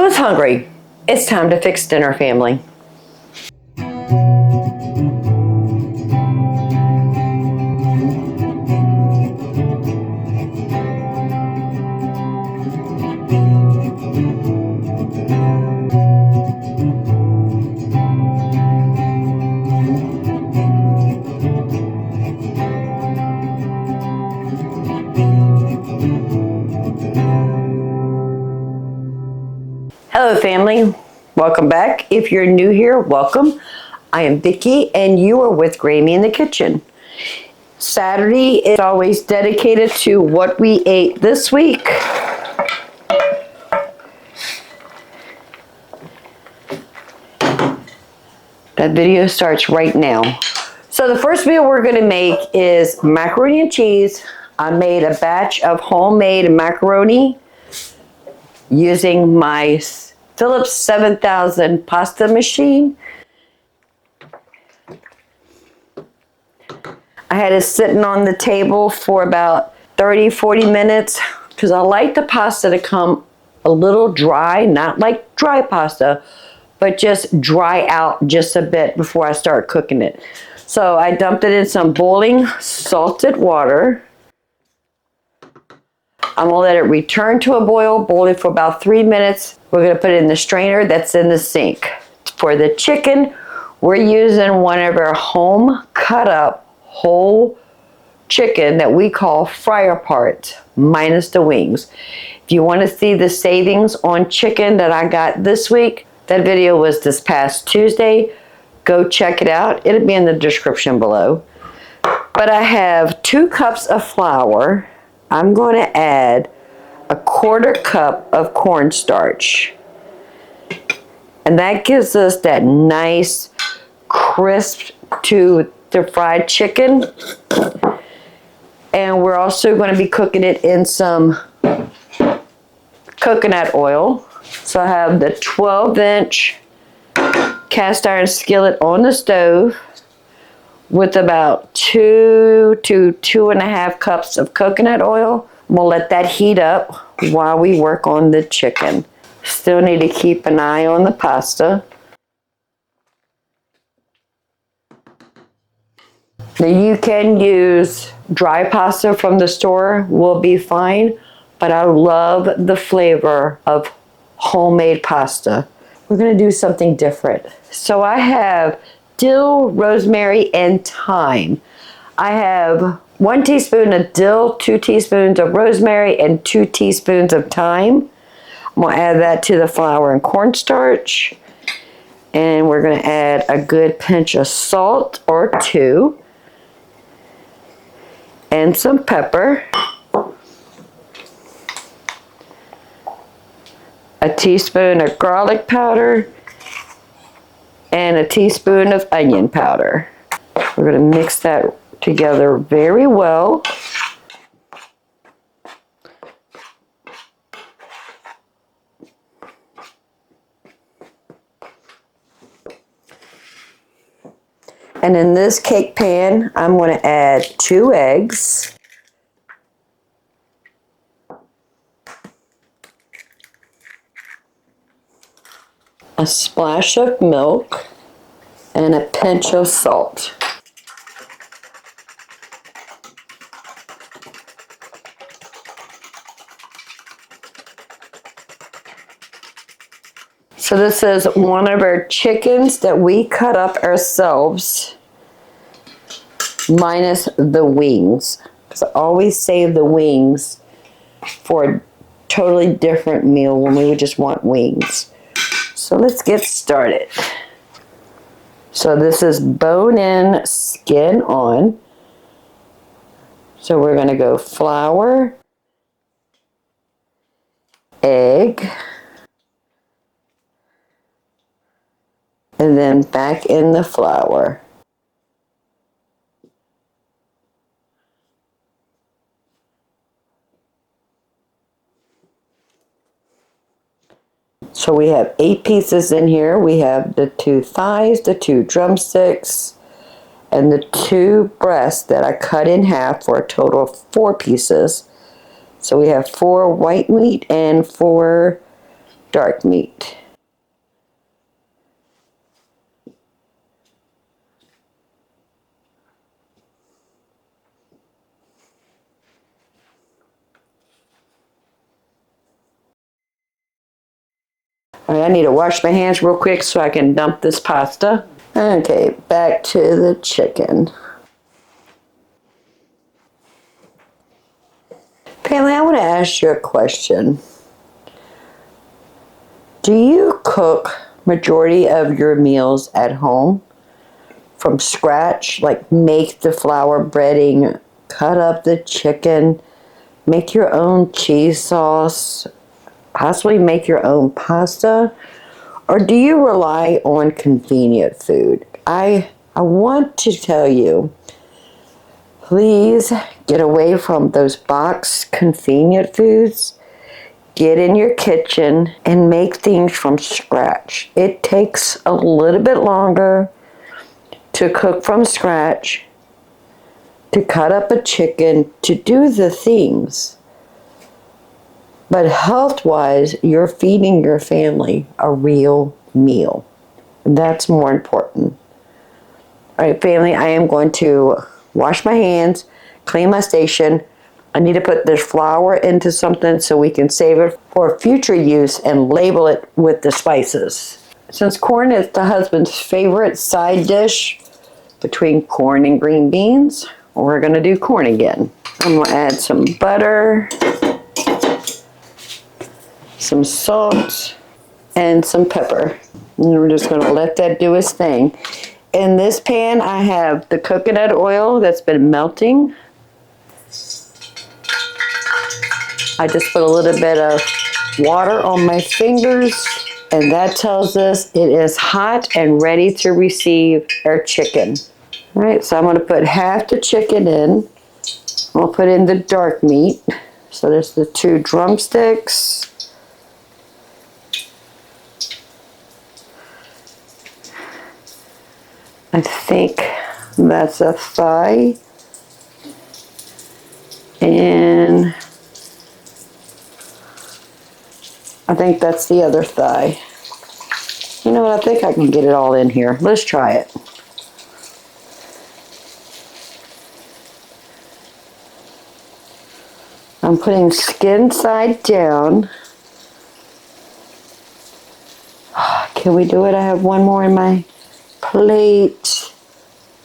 Who's hungry? It's time to fix dinner, family. Hello family, welcome back. If you're new here, welcome. I am Vicki and you are with Grammy in the Kitchen. Saturday is always dedicated to what we ate this week. That video starts right now. So the first meal we're gonna make is macaroni and cheese. I made a batch of homemade macaroni using my Philips 7000 pasta machine. I had it sitting on the table for about 30-40 minutes because I like the pasta to come a little dry, not like dry pasta, but just dry out just a bit before I start cooking it. So I dumped it in some boiling salted water. I'm gonna let it return to a boil it for about 3 minutes. We're gonna put it in the strainer that's in the sink. For the chicken, we're using one of our home cut up whole chicken that we call Frier parts, minus the wings. If you wanna see the savings on chicken that I got this week, that video was this past Tuesday. Go check it out. It'll be in the description below. But I have 2 cups of flour. I'm going to add a 1/4 cup of cornstarch. And that gives us that nice crisp to the fried chicken. And we're also going to be cooking it in some coconut oil. So I have the 12-inch cast iron skillet on the stove with about 2 to 2.5 cups of coconut oil. We'll let that heat up while we work on the chicken. Still need to keep an eye on the pasta. Now you can use dry pasta from the store, will be fine, but I love the flavor of homemade pasta. We're gonna do something different. So I have dill, rosemary, and thyme. I have 1 teaspoon of dill, 2 teaspoons of rosemary, and 2 teaspoons of thyme. I'm gonna add that to the flour and cornstarch. And we're gonna add a good pinch of salt or 2. And some pepper. A teaspoon of garlic powder. And a teaspoon of onion powder. We're going to mix that together very well. And in this cake pan, I'm going to add 2 eggs. A splash of milk, and a pinch of salt. So this is one of our chickens that we cut up ourselves, minus the wings. Because I always save the wings for a totally different meal when we would just want wings. So let's get started. So this is bone-in, skin on. So we're going to go flour, egg, and then back in the flour. So we have 8 pieces in here. We have the 2 thighs, the 2 drumsticks, and the 2 breasts that I cut in half for a total of 4 pieces. So we have 4 white meat and 4 dark meat. All right, I need to wash my hands real quick so I can dump this pasta. Okay, back to the chicken. Pamela, I want to ask you a question. Do you cook majority of your meals at home from scratch? Like make the flour breading, cut up the chicken, make your own cheese sauce, possibly make your own pasta? Or do you rely on convenient food? I want to tell you, please get away from those boxed convenient foods. Get in your kitchen and make things from scratch. It takes a little bit longer to cook from scratch, to cut up a chicken, to do the things. But health-wise, you're feeding your family a real meal. That's more important. All right, family, I am going to wash my hands, clean my station. I need to put this flour into something so we can save it for future use and label it with the spices. Since corn is the husband's favorite side dish between corn and green beans, we're going to do corn again. I'm going to add some butter, some salt, and some pepper. And we're just going to let that do its thing. In this pan, I have the coconut oil that's been melting. I just put a little bit of water on my fingers, and that tells us it is hot and ready to receive our chicken. All right, so I'm going to put half the chicken in. I'll put in the dark meat. So there's the 2 drumsticks. I think that's a thigh. And I think that's the other thigh. You know what, I think I can get it all in here. Let's try it. I'm putting skin side down. Can we do it? I have one more in my plate.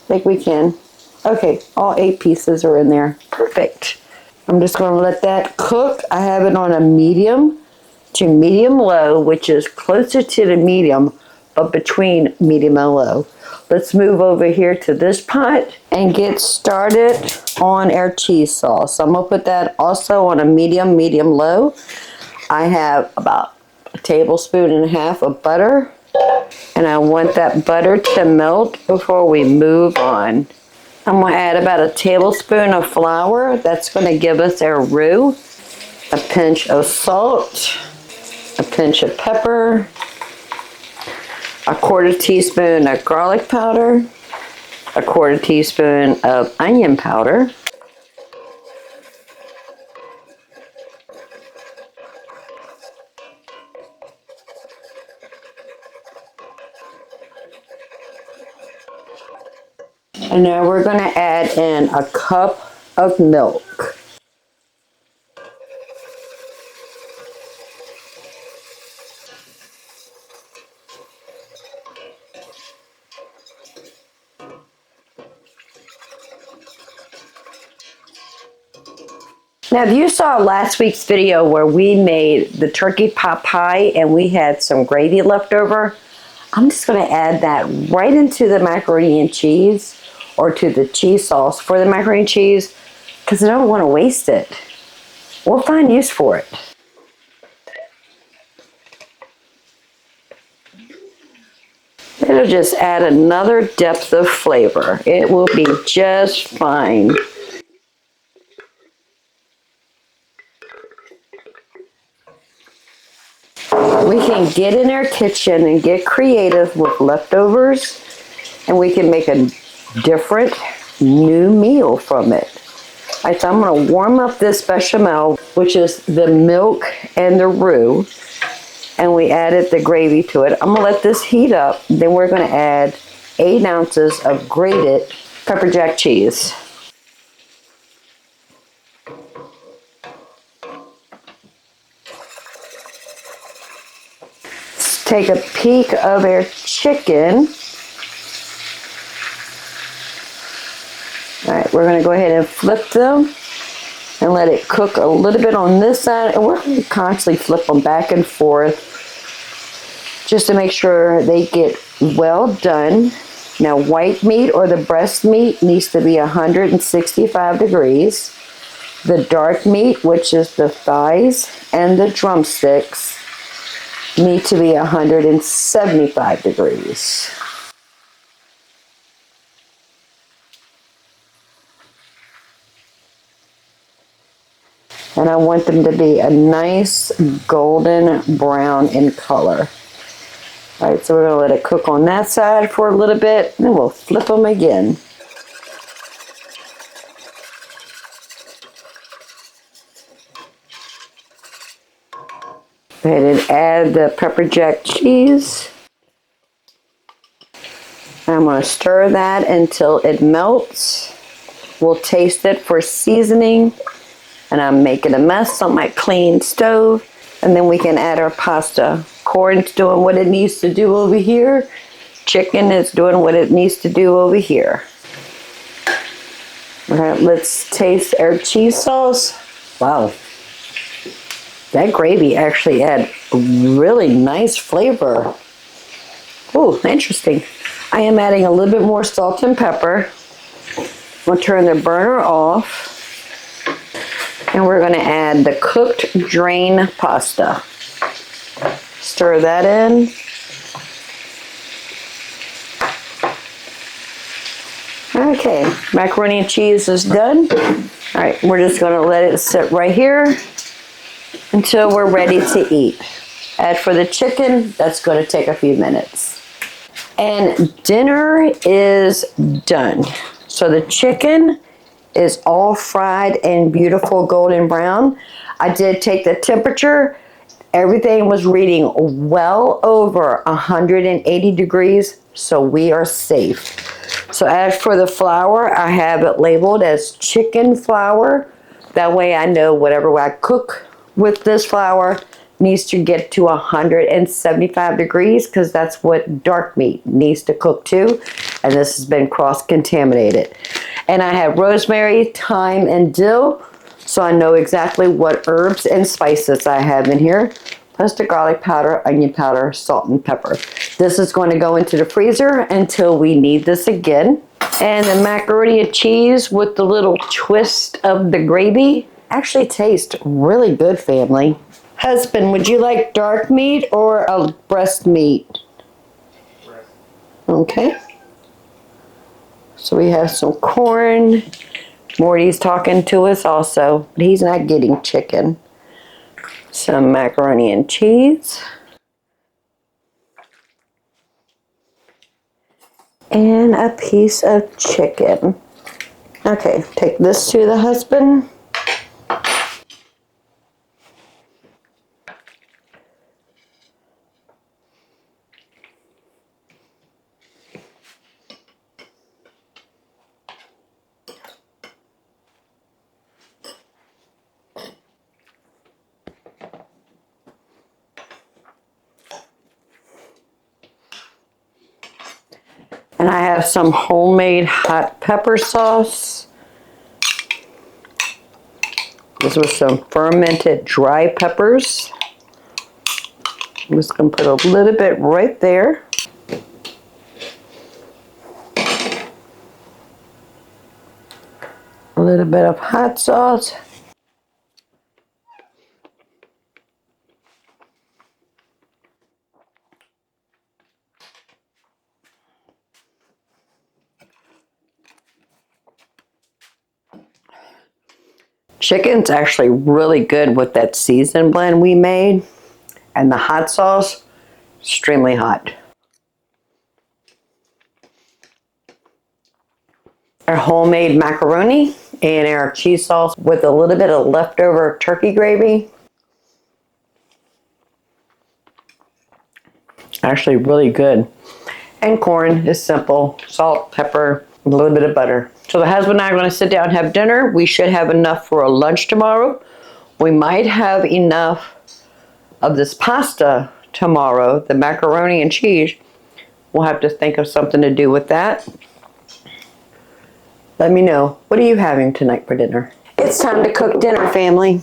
I think we can. Okay, all 8 pieces are in there. Perfect. I'm just going to let that cook. I have it on a medium to medium low, which is closer to the medium, but between medium and low. Let's move over here to this pot and get started on our cheese sauce. I'm going to put that also on a medium low. I have about a tablespoon and a half of butter, and I want that butter to melt before we move on. I'm going to add about a tablespoon of flour. That's going to give us our roux. A pinch of salt, a pinch of pepper, a 1/4 teaspoon of garlic powder, a 1/4 teaspoon of onion powder, and now we're going to add in a cup of milk. Now, if you saw last week's video where we made the turkey pot pie and we had some gravy left over, I'm just going to add that right into the macaroni and cheese, or to the cheese sauce for the macaroni and cheese, because I don't want to waste it. We'll find use for it. It'll just add another depth of flavor. It will be just fine. We can get in our kitchen and get creative with leftovers, and we can make a different new meal from it. All right, so I'm going to warm up this bechamel, which is the milk and the roux. and we added the gravy to it. I'm gonna let this heat up. Then we're gonna add 8 ounces of grated pepper jack cheese. Let's take a peek of our chicken. All right, we're gonna go ahead and flip them and let it cook a little bit on this side. And we're gonna constantly flip them back and forth just to make sure they get well done. Now, white meat or the breast meat needs to be 165 degrees. The dark meat, which is the thighs and the drumsticks, need to be 175 degrees. And I want them to be a nice golden brown in color. All right, so we're gonna let it cook on that side for a little bit, and then we'll flip them again. Go ahead and add the pepper jack cheese. I'm gonna stir that until it melts. We'll taste it for seasoning. And I'm making a mess on my clean stove. And then we can add our pasta. Corn's doing what it needs to do over here. Chicken is doing what it needs to do over here. All right, let's taste our cheese sauce. Wow. That gravy actually had a really nice flavor. Oh, interesting. I am adding a little bit more salt and pepper. I'm gonna turn the burner off. And we're gonna add the cooked drain pasta. Stir that in. Okay, macaroni and cheese is done. All right, we're just gonna let it sit right here until we're ready to eat. As for the chicken, that's gonna take a few minutes. And dinner is done. So the chicken is all fried and beautiful golden brown. I did take the temperature. Everything was reading well over 180 degrees, so we are safe. So as for the flour, I have it labeled as chicken flour. That way I know whatever I cook with this flour needs to get to 175 degrees because that's what dark meat needs to cook to. And this has been cross-contaminated. And I have rosemary, thyme, and dill, so I know exactly what herbs and spices I have in here, plus the garlic powder, onion powder, salt, and pepper. This is going to go into the freezer until we need this again. And the macaroni and cheese with the little twist of the gravy actually tastes really good, family. Husband, would you like dark meat or a breast meat? Breast. Okay. So we have some corn. Morty's talking to us also, but he's not getting chicken. Some macaroni and cheese. And a piece of chicken. Okay, take this to the husband. And I have some homemade hot pepper sauce. This was some fermented dry peppers. I'm just going to put a little bit right there. A little bit of hot sauce. Chicken's actually really good with that season blend we made. And the hot sauce, extremely hot. Our homemade macaroni and our cheese sauce with a little bit of leftover turkey gravy. Actually really good. And corn is simple. Salt, pepper, a little bit of butter. So the husband and I are going to sit down and have dinner. We should have enough for a lunch tomorrow. We might have enough of this pasta tomorrow, the macaroni and cheese. We'll have to think of something to do with that. Let me know. What are you having tonight for dinner? It's time to cook dinner, family.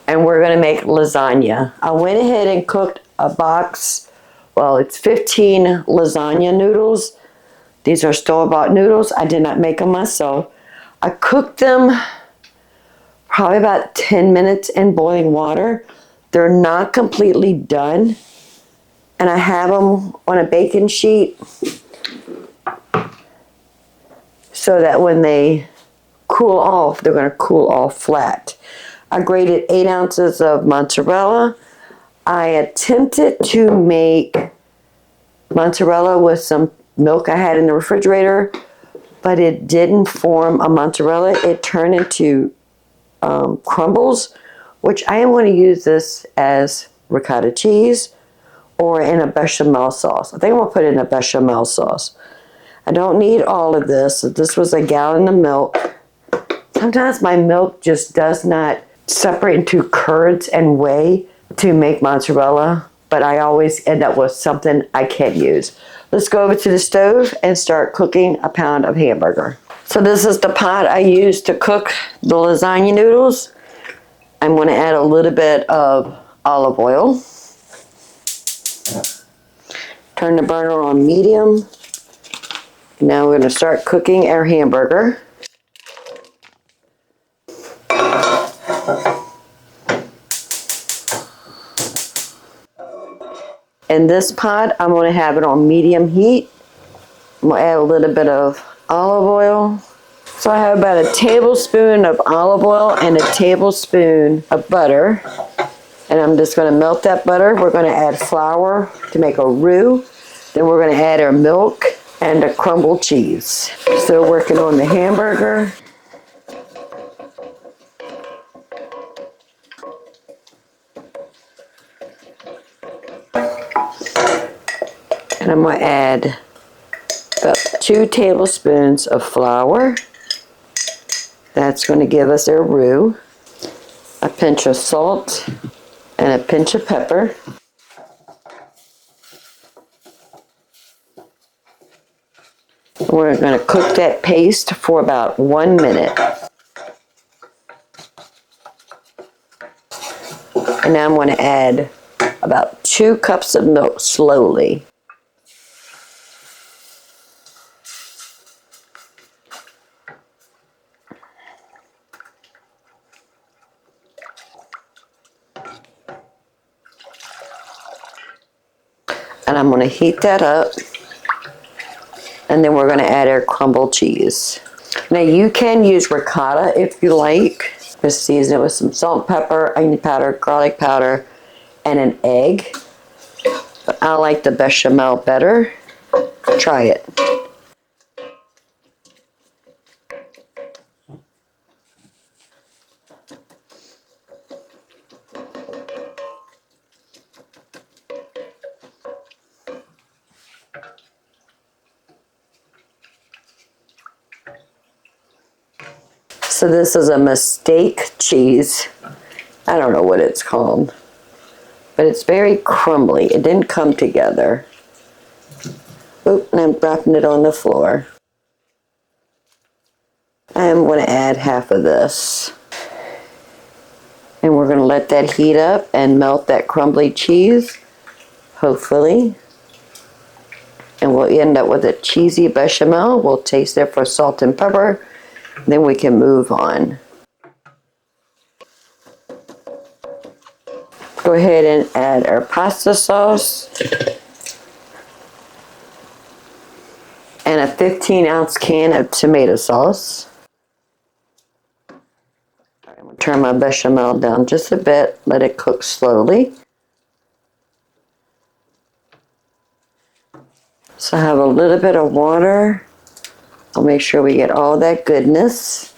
And we're going to make lasagna. I went ahead and cooked a box. Well, it's 15 lasagna noodles. These are store-bought noodles. I did not make them myself. I cooked them probably about 10 minutes in boiling water. They're not completely done. And I have them on a baking sheet so that when they cool off, they're going to cool off flat. I grated 8 ounces of mozzarella. I attempted to make mozzarella with some milk I had in the refrigerator, but it didn't form a mozzarella. It turned into crumbles, which I am going to use this as ricotta cheese or in a bechamel sauce. I think I'm going to put it in a bechamel sauce. I don't need all of this. This was a gallon of milk. Sometimes my milk just does not separate into curds and whey to make mozzarella, but I always end up with something I can't use. Let's go over to the stove and start cooking a pound of hamburger. So this is the pot I use to cook the lasagna noodles. I'm going to add a little bit of olive oil. Turn the burner on medium. Now we're going to start cooking our hamburger. In this pot, I'm going to have it on medium heat. I'm going to add a little bit of olive oil. So I have about a tablespoon of olive oil and a tablespoon of butter. And I'm just going to melt that butter. We're going to add flour to make a roux. Then we're going to add our milk and a crumbled cheese. Still working on the hamburger. And I'm going to add about 2 tablespoons of flour. That's going to give us our roux. A pinch of salt and a pinch of pepper. We're going to cook that paste for about 1 minute. And now I'm going to add about 2 cups of milk slowly. And I'm going to heat that up. And then we're going to add our crumbled cheese. Now you can use ricotta if you like. Just season it with some salt, pepper, onion powder, garlic powder, and an egg. But I like the bechamel better. Try it. So this is a mistake cheese. I don't know what it's called. But it's very crumbly. It didn't come together. Oop, and I'm dropping it on the floor. I'm going to add half of this. And we're going to let that heat up and melt that crumbly cheese, hopefully. And we'll end up with a cheesy bechamel. We'll taste it for salt and pepper. Then we can move on. Go ahead and add our pasta sauce. And a 15-ounce can of tomato sauce. I'm going to turn my bechamel down just a bit. Let it cook slowly. So I have a little bit of water. I'll make sure we get all that goodness.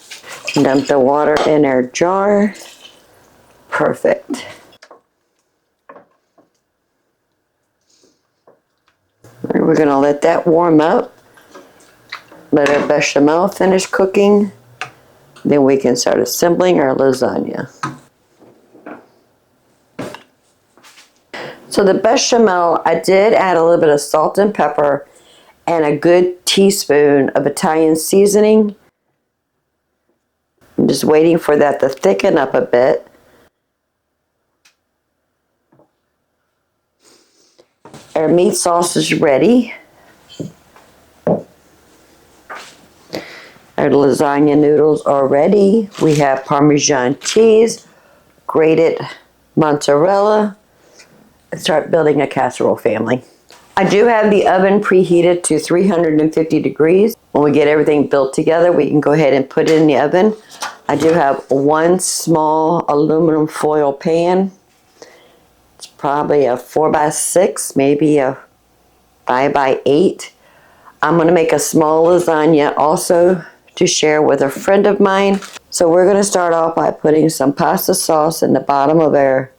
Dump the water in our jar. Perfect. We're going to let that warm up. Let our bechamel finish cooking. Then we can start assembling our lasagna. So the bechamel, I did add a little bit of salt and pepper and a good teaspoon of Italian seasoning. I'm just waiting for that to thicken up a bit. Our meat sauce is ready. Our lasagna noodles are ready. We have Parmesan cheese, grated mozzarella. Let's start building a casserole family. I do have the oven preheated to 350 degrees. When we get everything built together, we can go ahead and put it in the oven. I do have one small aluminum foil pan. It's probably a 4x6, maybe a 5x8. I'm going to make a small lasagna also to share with a friend of mine. So we're going to start off by putting some pasta sauce in the bottom of our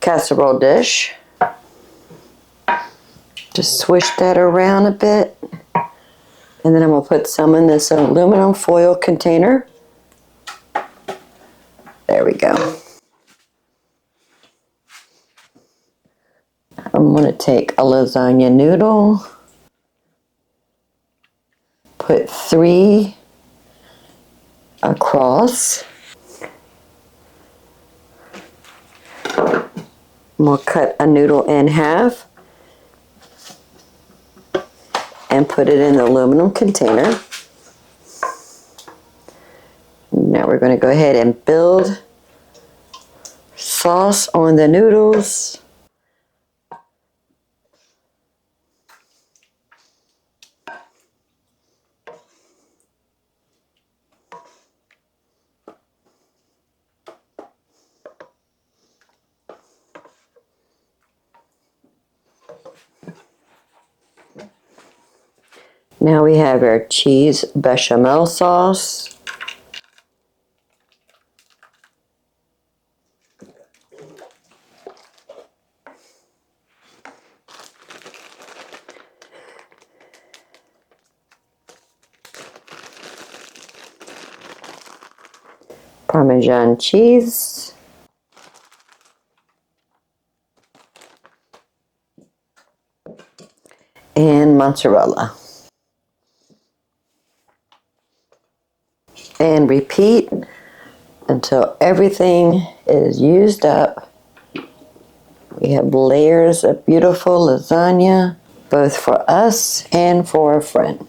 casserole dish. Just swish that around a bit. And then I'm going to put some in this aluminum foil container. There we go. I'm going to take a lasagna noodle. Put 3 across. We'll cut a noodle in half and put it in the aluminum container. Now we're going to go ahead and build sauce on the noodles. Now we have our cheese bechamel sauce. Parmesan cheese. And mozzarella. And repeat until everything is used up. We have layers of beautiful lasagna, both for us and for a friend.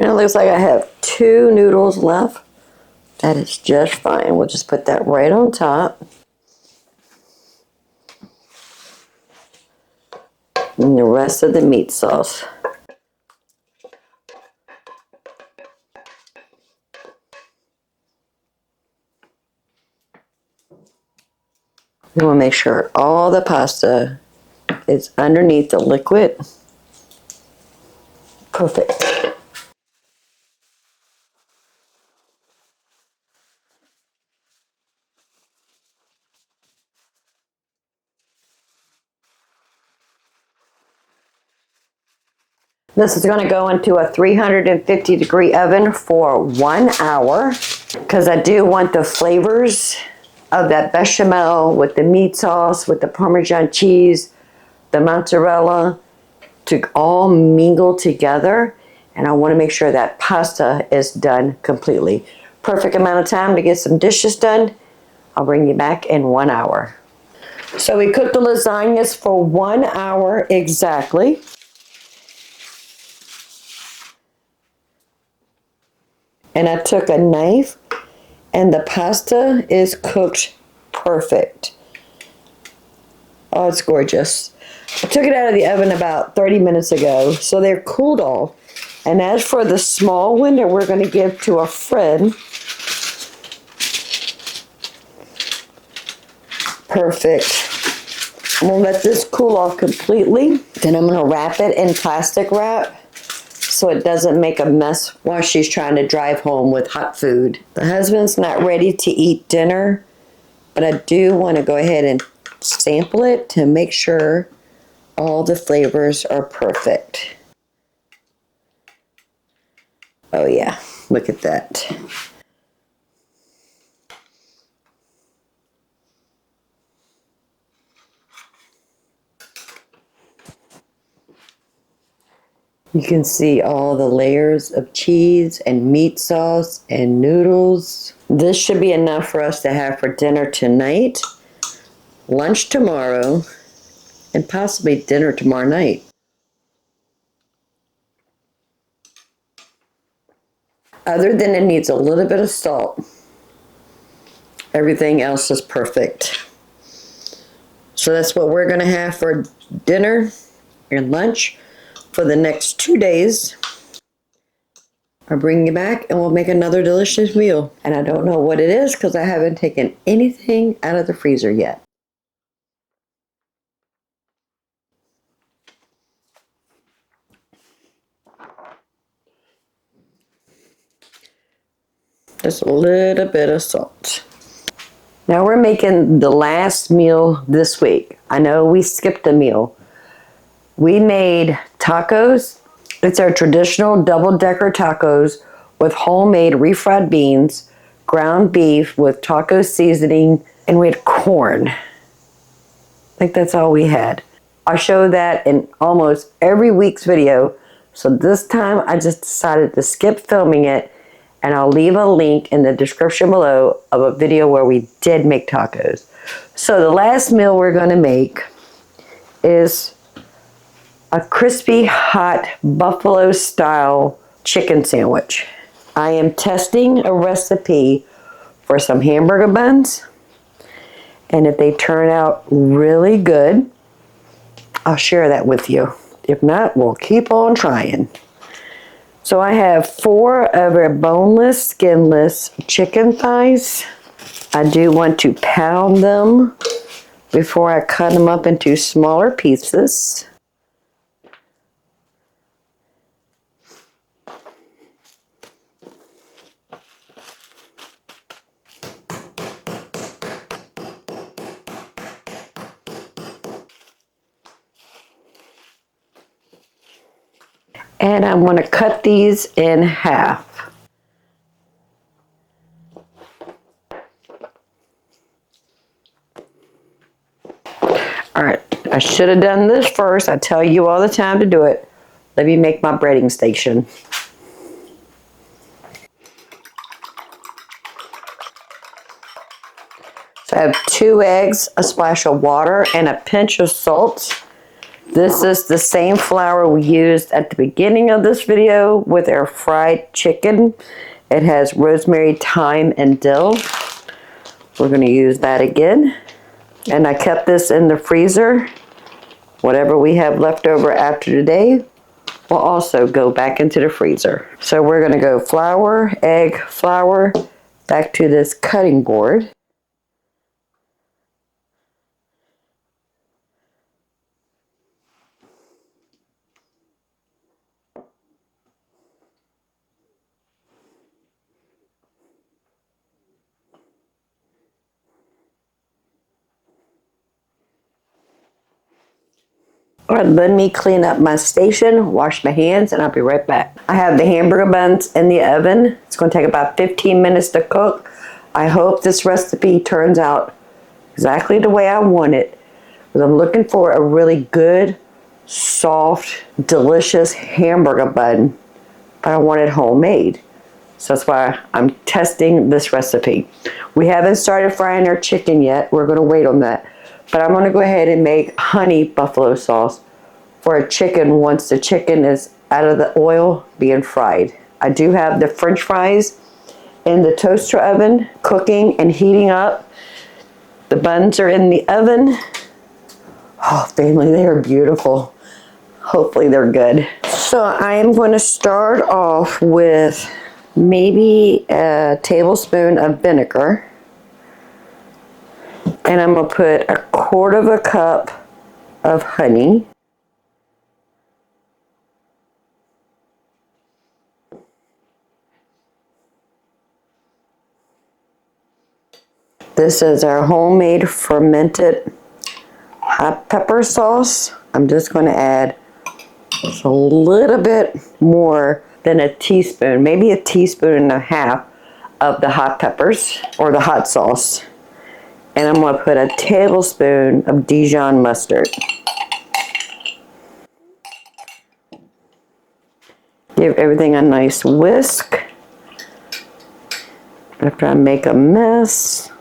Now it looks like I have 2 noodles left. That is just fine. We'll just put that right on top. And the rest of the meat sauce. We want to make sure all the pasta is underneath the liquid. Perfect. This is going to go into a 350-degree oven for 1 hour because I do want the flavors of that bechamel with the meat sauce, with the Parmesan cheese, the mozzarella to all mingle together. And I want to make sure that pasta is done completely. Perfect amount of time to get some dishes done. I'll bring you back in 1 hour. So we cooked the lasagnas for 1 hour exactly. And I took a knife and the pasta is cooked perfect. Oh, it's gorgeous. I took it out of the oven about 30 minutes ago, so they're cooled off. And as for the small one that we're going to give to a friend, perfect. I'm going to let this cool off completely. Then I'm going to wrap it in plastic wrap so it doesn't make a mess while she's trying to drive home with hot food. The husband's not ready to eat dinner, but I do want to go ahead and sample it to make sure all the flavors are perfect. Oh yeah, look at that. You can see all the layers of cheese and meat sauce and noodles. This should be enough for us to have for dinner tonight, lunch tomorrow, and possibly dinner tomorrow night. Other than it needs a little bit of salt, everything else is perfect. So that's what we're going to have for dinner and lunch for the next 2 days. I'll bring you back and we'll make another delicious meal. And I don't know what it is because I haven't taken anything out of the freezer yet. Just a little bit of salt. Now we're making the last meal this week. I know we skipped a meal. We made tacos. It's our traditional double-decker tacos with homemade refried beans, ground beef with taco seasoning, and we had corn. I think that's all we had. I show that in almost every week's video, so this time I just decided to skip filming it, and I'll leave a link in the description below of a video where we did make tacos. So the last meal we're going to make is a crispy hot buffalo style chicken sandwich. I am testing a recipe for some hamburger buns, and if they turn out really good, I'll share that with you. If not, we'll keep on trying. So I have 4 of our boneless, skinless chicken thighs. I do want to pound them before I cut them up into smaller pieces. And I'm going to cut these in half. All right, I should have done this first. I tell you all the time to do it. Let me make my breading station. So I have 2 eggs, a splash of water, and a pinch of salt. This is the same flour we used at the beginning of this video with our fried chicken. It has rosemary, thyme, and dill. We're going to use that again. And I kept this in the freezer. Whatever we have left over after today will also go back into the freezer. So we're going to go flour, egg, flour, back to this cutting board. All right, let me clean up my station, wash my hands, and I'll be right back. I have the hamburger buns in the oven. It's going to take about 15 minutes to cook. I hope this recipe turns out exactly the way I want it, because I'm looking for a really good, soft, delicious hamburger bun, but I want it homemade. So that's why I'm testing this recipe. We haven't started frying our chicken yet. We're going to wait on that. But I'm going to go ahead and make honey buffalo sauce for a chicken once the chicken is out of the oil being fried. I do have the French fries in the toaster oven cooking and heating up. The buns are in the oven. Oh, family, they are beautiful. Hopefully they're good. So I am going to start off with maybe a tablespoon of vinegar. And I'm going to put a quarter of a cup of honey. This is our homemade fermented hot pepper sauce. I'm just going to add just a little bit more than a teaspoon, maybe a teaspoon and a half of the hot peppers or the hot sauce. And I'm going to put a tablespoon of Dijon mustard. Give everything a nice whisk. After I make a mess.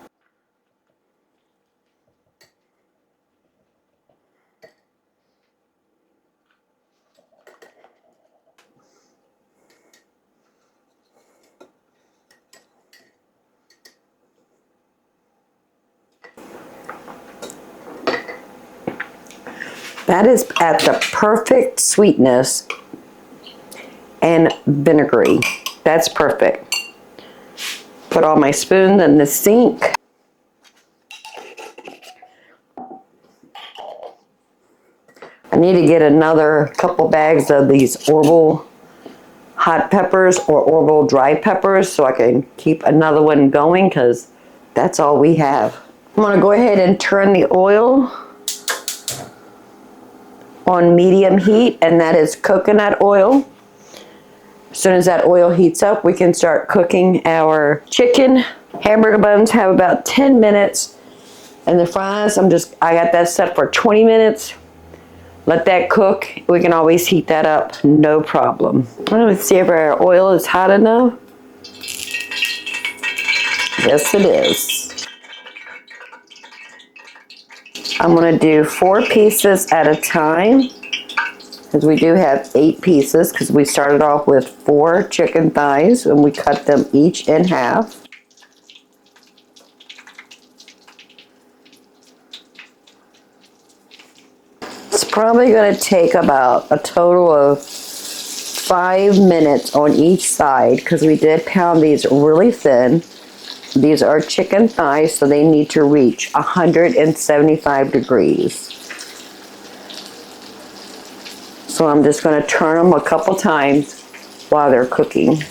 That is at the perfect sweetness and vinegary. That's perfect. Put all my spoons in the sink. I need to get another couple bags of these Orville hot peppers or Orville dry peppers so I can keep another one going, because that's all we have. I'm going to go ahead and turn the oil on medium heat, and that is coconut oil. As soon as that oil heats up, we can start cooking our chicken. Hamburger buns have about 10 minutes, and the fries, I got that set for 20 minutes. Let that cook. We can always heat that up, no problem. Let's see if our oil is hot enough. Yes, it is. I'm gonna do 4 pieces at a time, because we do have 8 pieces, because we started off with 4 chicken thighs and we cut them each in half. It's probably going to take about a total of 5 minutes on each side, because we did pound these really thin. These are chicken thighs, so they need to reach 175 degrees. So I'm just going to turn them a couple times while they're cooking.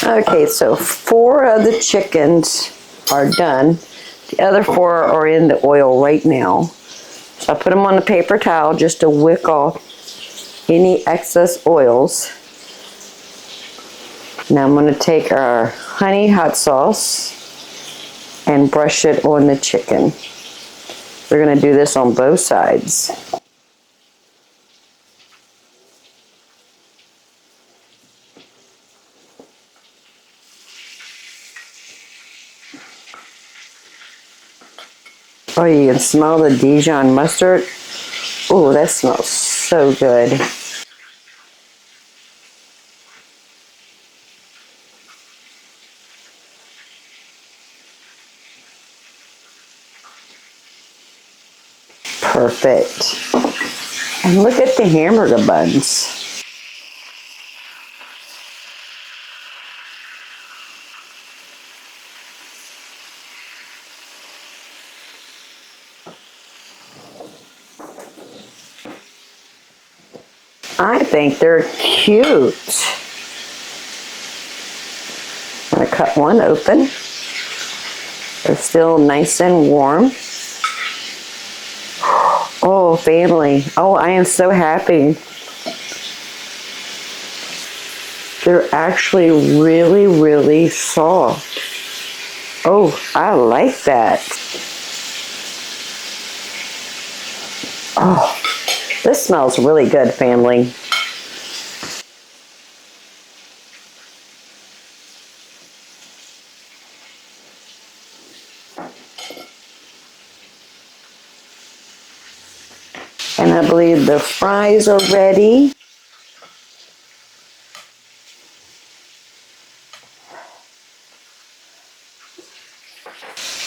Okay, so 4 of the chickens are done. The other 4 are in the oil right now. So I put them on the paper towel just to wick off any excess oils. Now I'm going to take our honey hot sauce and brush it on the chicken. We're going to do this on both sides. Oh, you can smell the Dijon mustard. Oh, that smells so good. Perfect. And look at the hamburger buns. I think they're cute. I'm going to cut one open. They're still nice and warm. Oh, family. Oh, I am so happy. They're actually really, really soft. Oh, I like that. Oh, this smells really good, family. And I believe the fries are ready.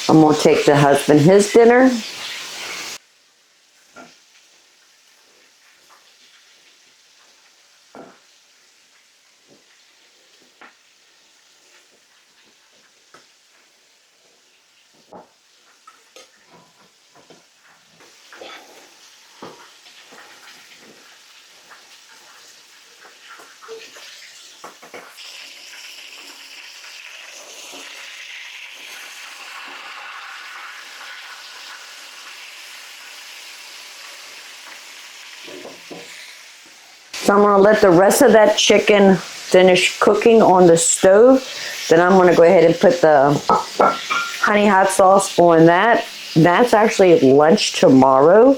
I'm going to take the husband his dinner. So I'm going to let the rest of that chicken finish cooking on the stove. Then I'm going to go ahead and put the honey hot sauce on that. That's actually lunch tomorrow.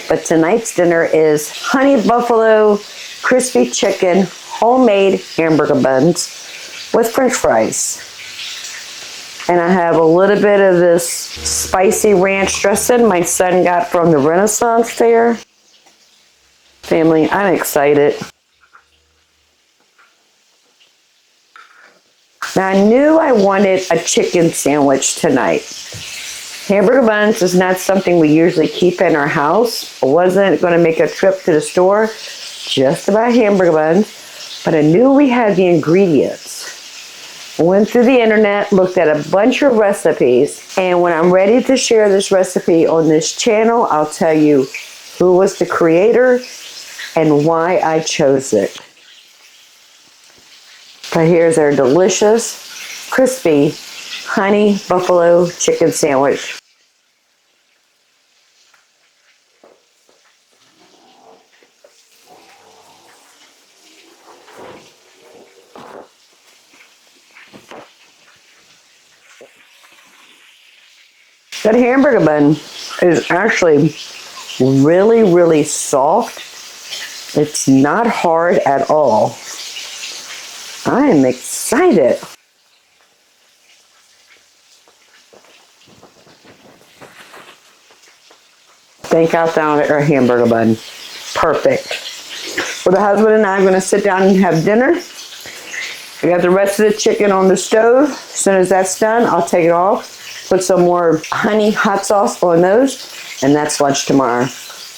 But tonight's dinner is honey buffalo, crispy chicken, homemade hamburger buns with french fries. And I have a little bit of this spicy ranch dressing my son got from the Renaissance Fair. Family, I'm excited. Now I knew I wanted a chicken sandwich tonight. Hamburger buns is not something we usually keep in our house. I wasn't going to make a trip to the store just to buy hamburger buns, but I knew we had the ingredients. I went through the internet, looked at a bunch of recipes, and when I'm ready to share this recipe on this channel, I'll tell you who was the creator and why I chose it. But here's our delicious, crispy honey buffalo chicken sandwich. That hamburger bun is actually really, really soft. It's not hard at all. I am excited. Think out down at our hamburger bun. Perfect. Well, the husband and I are going to sit down and have dinner. I got the rest of the chicken on the stove. As soon as that's done, I'll take it off, put some more honey hot sauce on those, and that's lunch tomorrow.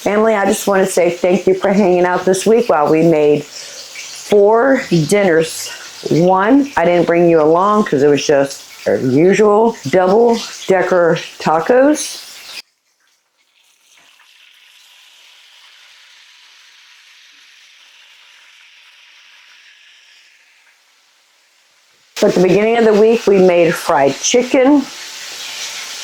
Family, I just want to say thank you for hanging out this week while we made 4 dinners. One, I didn't bring you along because it was just our usual double-decker tacos. So at the beginning of the week, we made fried chicken.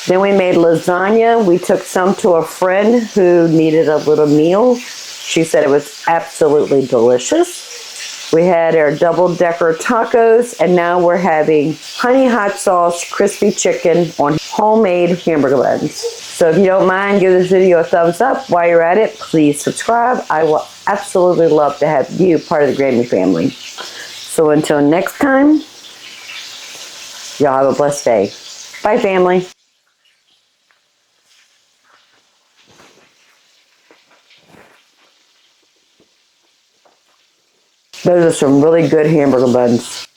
Then we made lasagna. We took some to a friend who needed a little meal. She said it was absolutely delicious. We had our double-decker tacos, and now we're having honey hot sauce crispy chicken on homemade hamburger buns. So if you don't mind, give this video a thumbs up. While you're at it, please subscribe. I will absolutely love to have you part of the Grammy family. So until next time, y'all have a blessed day. Bye, family. Those are some really good hamburger buns.